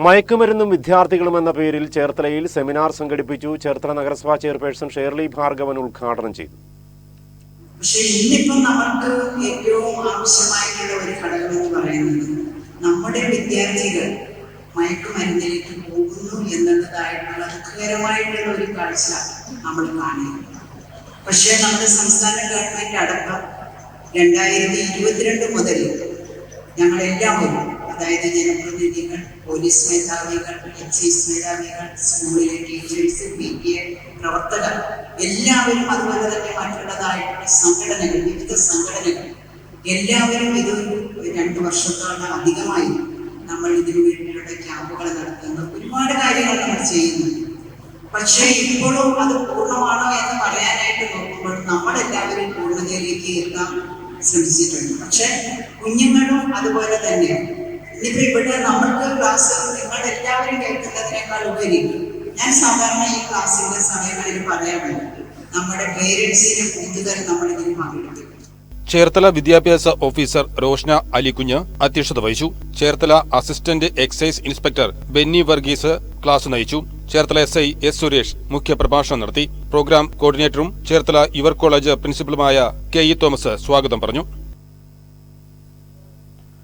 മയക്കുമരുന്നും വിദ്യാർത്ഥികളും എന്ന പേരിൽ ചേർത്തലയിൽ സെമിനാർ സംഘടിപ്പിച്ചു. ചേർത്തല നഗരസഭാ ചെയർപേഴ്സൺ ഷേർലി ഭാർഗവൻ ഉദ്ഘാടനം ചെയ്തു. പക്ഷേ ഇന്നിപ്പോൾ നമുക്ക് ഏറ്റവും ആവശ്യമായിട്ടുള്ള ഒരു ഘടകം എന്ന് പറയുന്നത് നമ്മുടെ വിദ്യാർത്ഥികൾ മയക്കുമരുന്നിലേക്ക് പോകുന്നു എന്നുള്ളതായിട്ടുള്ള ദുഃഖകരമായിട്ടുള്ള ഒരു കാഴ്ച നമ്മൾ കാണുന്നു. പക്ഷേ നമ്മുടെ സംസ്ഥാന ഗവൺമെന്റ് അടക്കം 2022 മുതൽ ഞങ്ങളെല്ലാവരും, അതായത് ജനപ്രതിനിധികൾ, പോലീസ് മേധാവികൾ, എക്സൈസ് മേധാവികൾ, സ്കൂളിലെ ടീച്ചേഴ്സ്, PTA പ്രവർത്തകർ എല്ലാവരും, അതുപോലെ തന്നെ മറ്റുള്ളതായിട്ടുള്ള സംഘടനകൾ, വിവിധ സംഘടനകൾ എല്ലാവരും ഇതൊരു 2 വർഷത്തോളം അധികമായി നമ്മൾ ഇതിനു വേണ്ടിയുള്ള ക്യാമ്പുകൾ നടത്തുന്നു. ഒരുപാട് കാര്യങ്ങൾ നമ്മൾ ചെയ്യുന്നുണ്ട്. പക്ഷേ ഇപ്പോഴും അത് പൂർണ്ണമാണോ എന്ന് പറയാനായിട്ട് നോക്കുമ്പോൾ നമ്മളെല്ലാവരും പൂർണ്ണതയിലേക്ക് എത്താൻ ശ്രമിച്ചിട്ടുണ്ട്. പക്ഷെ കുഞ്ഞുങ്ങളും അതുപോലെ തന്നെ ഇന്നിപ്പോ ഇവിടെ നമ്മൾക്ക് ക്ലാസ് നിങ്ങൾ എല്ലാവരും കേൾക്കുന്നതിനേക്കാൾ ഉപരി ഞാൻ സാധാരണ ഈ ക്ലാസ്സിന്റെ സമയങ്ങളിൽ പറയാറുണ്ട്, നമ്മുടെ പേരൻസിനെ കൂടുതൽ നമ്മൾ ഇതിന് പങ്കെടുക്കും. ചേർത്തല വിദ്യാഭ്യാസ ഓഫീസർ റോഷ്ന അലിക്കുഞ്ഞ് അധ്യക്ഷത വഹിച്ചു. Cherthala assistant excise inspector Benny Varghese class നയിച്ചു. ചേർത്തല SI S സുരേഷ് മുഖ്യപ്രഭാഷണം നടത്തി. പ്രോഗ്രാം കോർഡിനേറ്ററും ചേർത്തല യുവർ കോളേജ് പ്രിൻസിപ്പലുമായ KE തോമസ് സ്വാഗതം പറഞ്ഞു.